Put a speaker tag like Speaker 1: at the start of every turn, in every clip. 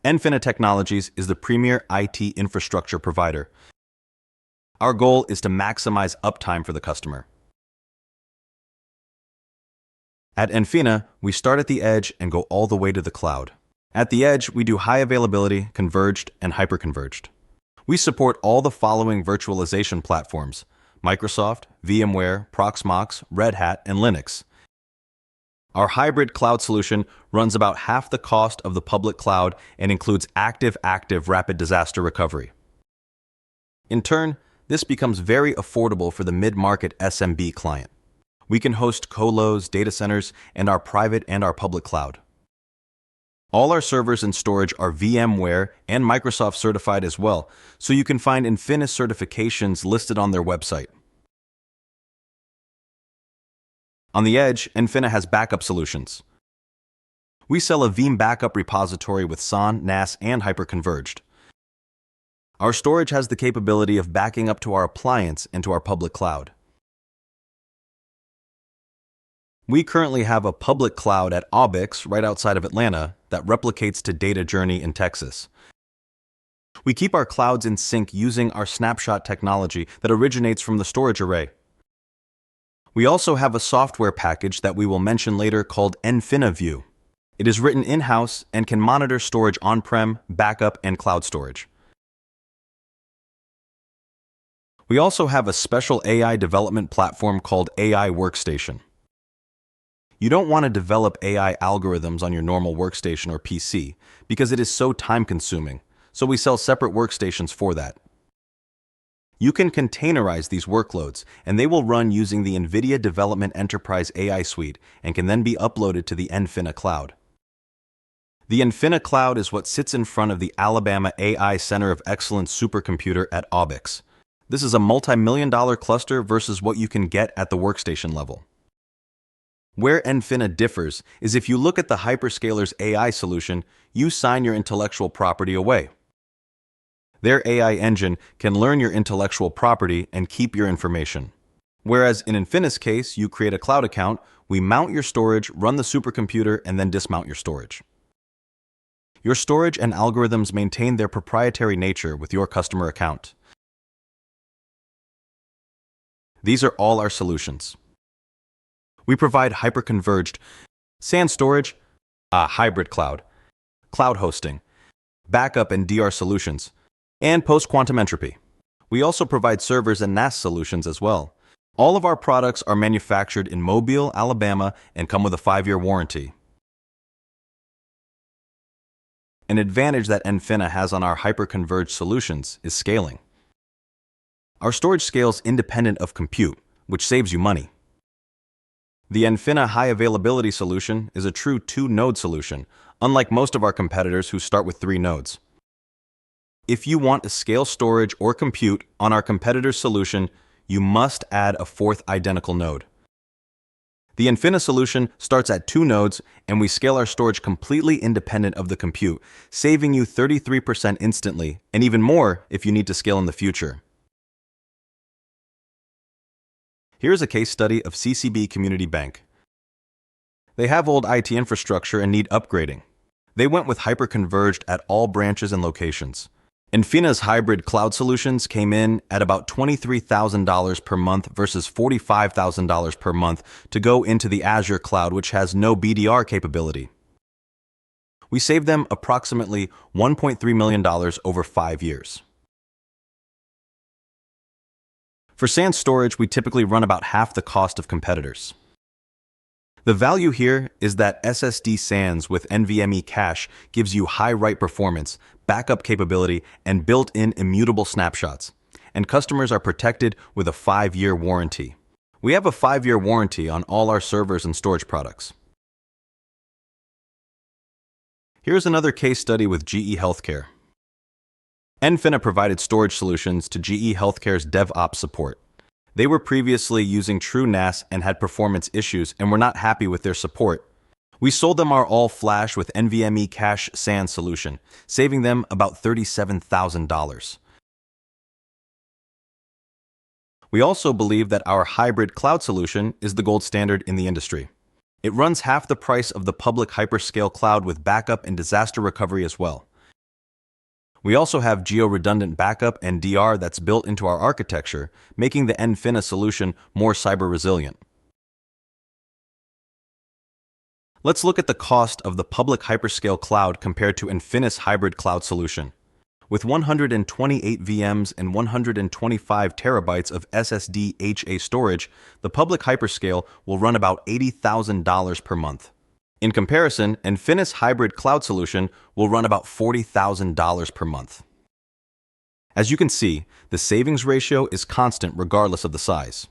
Speaker 1: Nfina Technologies is the premier IT infrastructure provider. Our goal is to maximize uptime for the customer. At Nfina, we start at the edge and go all the way to the cloud. At the edge, we do high availability, converged, and hyperconverged. We support all the following virtualization platforms: Microsoft, VMware, Proxmox, Red Hat, and Linux. Our hybrid cloud solution runs about half the cost of the public cloud and includes active rapid disaster recovery. In turn, this becomes very affordable for the mid-market SMB client. We can host colos, data centers, and our private and our public cloud. All our servers and storage are VMware and Microsoft certified as well, so you can find Nfina certifications listed on their website. On the edge, Nfina has backup solutions. We sell a Veeam backup repository with SAN, NAS, and hyperconverged. Our storage has the capability of backing up to our appliance and to our public cloud. We currently have a public cloud at Obix right outside of Atlanta that replicates to Data Journey in Texas. We keep our clouds in sync using our snapshot technology that originates from the storage array. We also have a software package that we will mention later called Nfina View. It is written in-house and can monitor storage on-prem, backup, and cloud storage. We also have a special AI development platform called AI Workstation. You don't want to develop AI algorithms on your normal workstation or PC because it is so time-consuming, so we sell separate workstations for that. You can containerize these workloads, and they will run using the NVIDIA Development Enterprise AI Suite and can then be uploaded to the Nfina Cloud. The Nfina Cloud is what sits in front of the Alabama AI Center of Excellence supercomputer at Obix. This is a multi-million-dollar cluster versus what you can get at the workstation level. Where Nfina differs is if you look at the hyperscaler's AI solution, you sign your intellectual property away. Their AI engine can learn your intellectual property and keep your information. Whereas in Nfina's case, you create a cloud account, we mount your storage, run the supercomputer, and then dismount your storage. Your storage and algorithms maintain their proprietary nature with your customer account. These are all our solutions. We provide hyperconverged SAN storage, hybrid cloud, cloud hosting, backup and DR solutions, and post-quantum entropy. We also provide servers and NAS solutions as well. All of our products are manufactured in Mobile, Alabama, and come with a 5-year warranty. An advantage that Nfina has on our hyperconverged solutions is scaling. Our storage scales independent of compute, which saves you money. The Nfina High Availability solution is a true 2-node solution, unlike most of our competitors who start with 3 nodes. If you want to scale storage or compute on our competitor's solution, you must add a 4th identical node. The Nfina solution starts at 2 nodes, and we scale our storage completely independent of the compute, saving you 33% instantly, and even more if you need to scale in the future. Here's a case study of CCB Community Bank. They have old IT infrastructure and need upgrading. They went with hyperconverged at all branches and locations. Nfina's hybrid cloud solutions came in at about $23,000 per month versus $45,000 per month to go into the Azure cloud, which has no BDR capability. We saved them approximately $1.3 million over 5 years. For SAN storage, we typically run about half the cost of competitors. The value here is that SSD SANs with NVMe cache gives you high write performance, backup capability, and built-in immutable snapshots, and customers are protected with a 5-year warranty. We have a 5-year warranty on all our servers and storage products. Here's another case study with GE Healthcare. Nfina provided storage solutions to GE Healthcare's DevOps support. They were previously using true NAS and had performance issues and were not happy with their support. We sold them our all-flash with NVMe cache SAN solution, saving them about $37,000. We also believe that our hybrid cloud solution is the gold standard in the industry. It runs half the price of the public hyperscale cloud with backup and disaster recovery as well. We also have geo-redundant backup and DR that's built into our architecture, making the Nfina solution more cyber-resilient. Let's look at the cost of the public hyperscale cloud compared to Nfina's hybrid cloud solution. With 128 VMs and 125 terabytes of SSD HA storage, the public hyperscale will run about $80,000 per month. In comparison, Nfina's hybrid cloud solution will run about $40,000 per month. As you can see, the savings ratio is constant regardless of the size.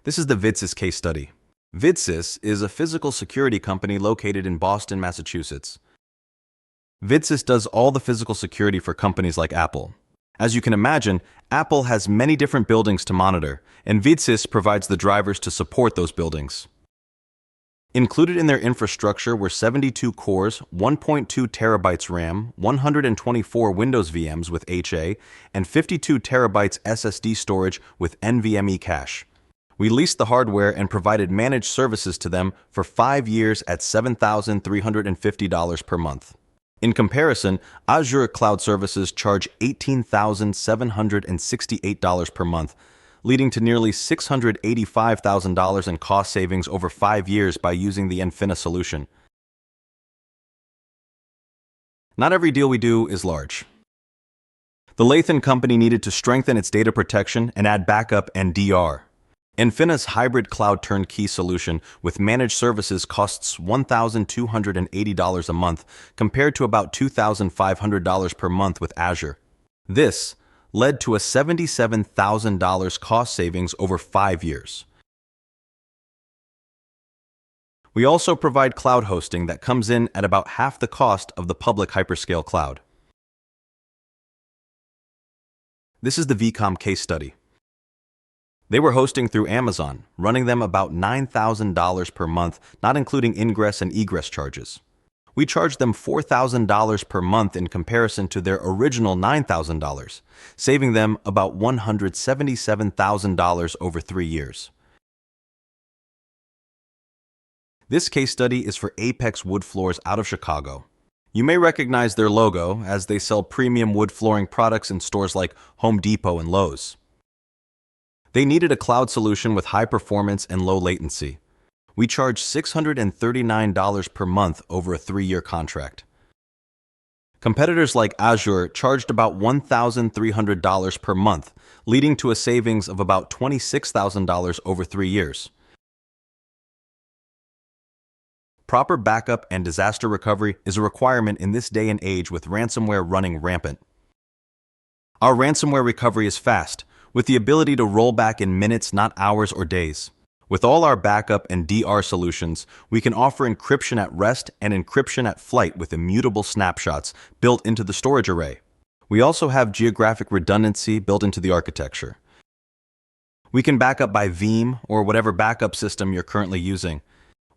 Speaker 1: This is the Vidsys case study. Vidsys is a physical security company located in Boston, Massachusetts. Vidsys does all the physical security for companies like Apple. As you can imagine, Apple has many different buildings to monitor, and Vidsys provides the drivers to support those buildings. Included in their infrastructure were 72 cores, 1.2 terabytes RAM, 124 Windows VMs with HA, and 52 terabytes SSD storage with NVMe cache. We leased the hardware and provided managed services to them for 5 years at $7,350 per month. In comparison, Azure Cloud Services charge $18,768 per month, leading to nearly $685,000 in cost savings over 5 years by using the Nfina solution. Not every deal we do is large. The Lathan company needed to strengthen its data protection and add backup and DR. Nfina's hybrid cloud turnkey solution with managed services costs $1,280 a month compared to about $2,500 per month with Azure. This led to a $77,000 cost savings over 5 years. We also provide cloud hosting that comes in at about half the cost of the public hyperscale cloud. This is the VCOM case study. They were hosting through Amazon, running them about $9,000 per month, not including ingress and egress charges. We charged them $4,000 per month in comparison to their original $9,000, saving them about $177,000 over 3 years. This case study is for Apex Wood Floors out of Chicago. You may recognize their logo as they sell premium wood flooring products in stores like Home Depot and Lowe's. They needed a cloud solution with high performance and low latency. We charged $639 per month over a 3-year contract. Competitors like Azure charged about $1,300 per month, leading to a savings of about $26,000 over 3 years. Proper backup and disaster recovery is a requirement in this day and age with ransomware running rampant. Our ransomware recovery is fast, with the ability to roll back in minutes, not hours or days. With all our backup and DR solutions, we can offer encryption at rest and encryption at flight with immutable snapshots built into the storage array. We also have geographic redundancy built into the architecture. We can back up by Veeam or whatever backup system you're currently using.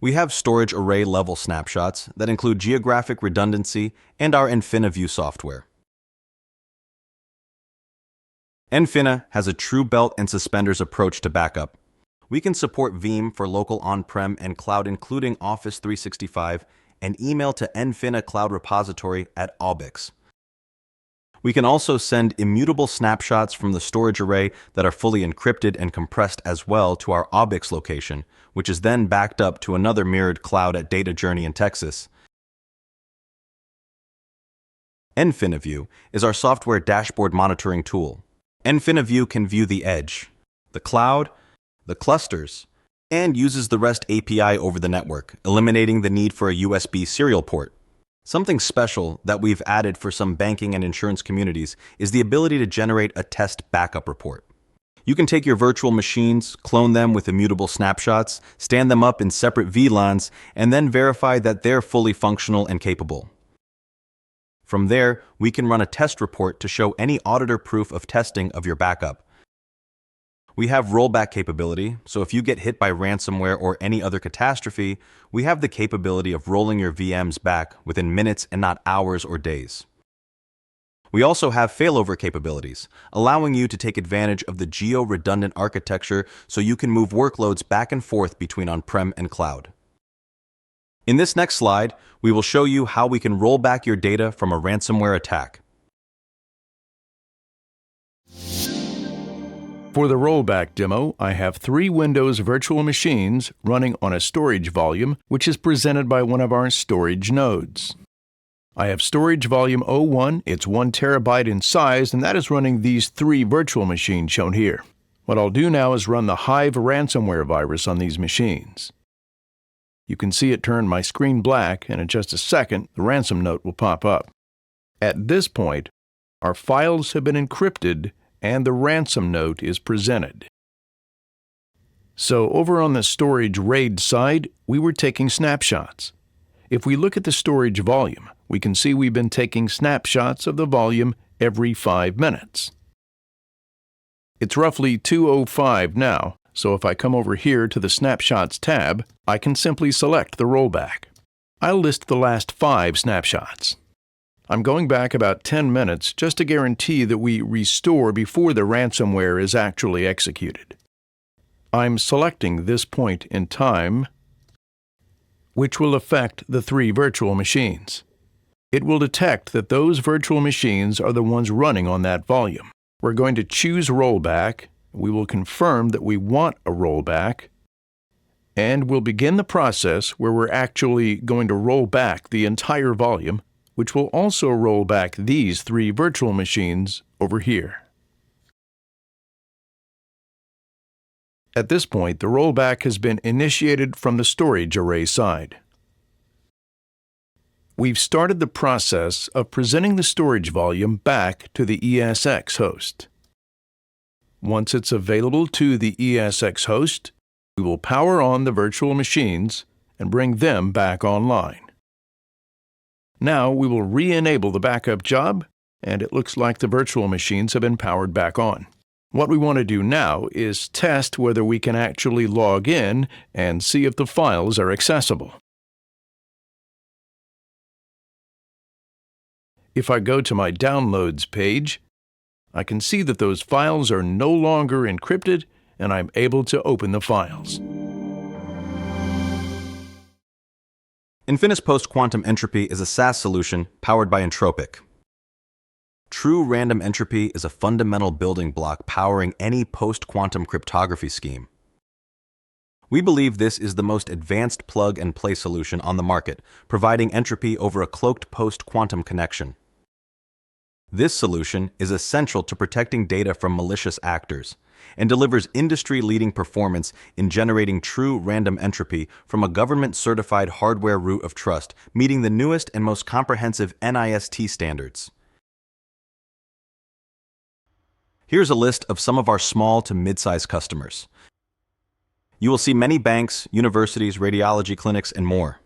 Speaker 1: We have storage array level snapshots that include geographic redundancy and our Nfina View software. Nfina has a true belt and suspenders approach to backup. We can support Veeam for local on-prem and cloud including Office 365 and email to Nfina Cloud Repository at Obix. We can also send immutable snapshots from the storage array that are fully encrypted and compressed as well to our Obix location, which is then backed up to another mirrored cloud at Data Journey in Texas. Nfina View is our software dashboard monitoring tool. Nfina View can view the edge, the cloud, the clusters, and uses the REST API over the network, eliminating the need for a USB serial port. Something special that we've added for some banking and insurance communities is the ability to generate a test backup report. You can take your virtual machines, clone them with immutable snapshots, stand them up in separate VLANs, and then verify that they're fully functional and capable. From there, we can run a test report to show any auditor proof of testing of your backup. We have rollback capability, so if you get hit by ransomware or any other catastrophe, we have the capability of rolling your VMs back within minutes and not hours or days. We also have failover capabilities, allowing you to take advantage of the geo-redundant architecture so you can move workloads back and forth between on-prem and cloud. In this next slide, we will show you how we can roll back your data from a ransomware attack.
Speaker 2: For the rollback demo, I have 3 Windows virtual machines running on a storage volume, which is presented by one of our storage nodes. I have storage volume 01, it's 1 terabyte in size, and that is running these 3 virtual machines shown here. What I'll do now is run the Hive ransomware virus on these machines. You can see it turn my screen black, and in just a second, the ransom note will pop up. At this point, our files have been encrypted and the ransom note is presented. So over on the storage RAID side, we were taking snapshots. If we look at the storage volume, we can see we've been taking snapshots of the volume every 5 minutes. It's roughly 2:05 now, so if I come over here to the Snapshots tab, I can simply select the rollback. I'll list the last 5 snapshots. I'm going back about 10 minutes just to guarantee that we restore before the ransomware is actually executed. I'm selecting this point in time, which will affect the 3 virtual machines. It will detect that those virtual machines are the ones running on that volume. We're going to choose rollback. We will confirm that we want a rollback, and we'll begin the process where we're actually going to roll back the entire volume, which will also roll back these 3 virtual machines over here. At this point, the rollback has been initiated from the storage array side. We've started the process of presenting the storage volume back to the ESX host. Once it's available to the ESX host, we will power on the virtual machines and bring them back online. Now we will re-enable the backup job, and it looks like the virtual machines have been powered back on. What we want to do now is test whether we can actually log in and see if the files are accessible. If I go to my Downloads page, I can see that those files are no longer encrypted, and I'm able to open the files.
Speaker 1: Nfina's post-quantum entropy is a SaaS solution powered by Entropic. True random entropy is a fundamental building block powering any post-quantum cryptography scheme. We believe this is the most advanced plug-and-play solution on the market, providing entropy over a cloaked post-quantum connection. This solution is essential to protecting data from malicious actors and delivers industry-leading performance in generating true random entropy from a government-certified hardware root of trust, meeting the newest and most comprehensive NIST standards. Here's a list of some of our small to mid-size customers. You will see many banks, universities, radiology clinics, and more.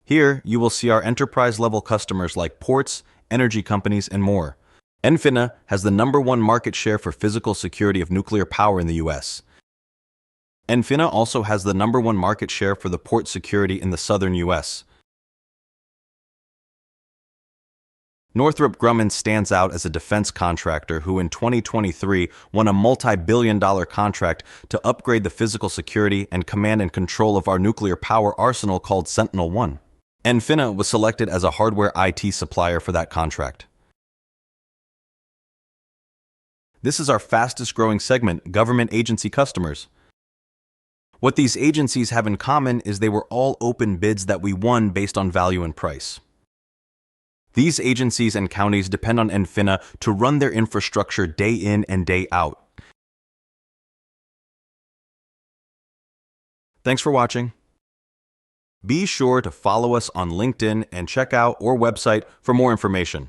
Speaker 1: Here, you will see our enterprise-level customers like ports, energy companies, and more. Nfina has the #1 market share for physical security of nuclear power in the US. Nfina also has the #1 market share for the port security in the southern US. Northrop Grumman stands out as a defense contractor who in 2023 won a multi-billion-dollar contract to upgrade the physical security and command and control of our nuclear power arsenal called Sentinel-1. Nfina was selected as a hardware IT supplier for that contract. This is our fastest-growing segment, government agency customers. What these agencies have in common is they were all open bids that we won based on value and price. These agencies and counties depend on Nfina to run their infrastructure day in and day out. Thanks for watching. Be sure to follow us on LinkedIn and check out our website for more information.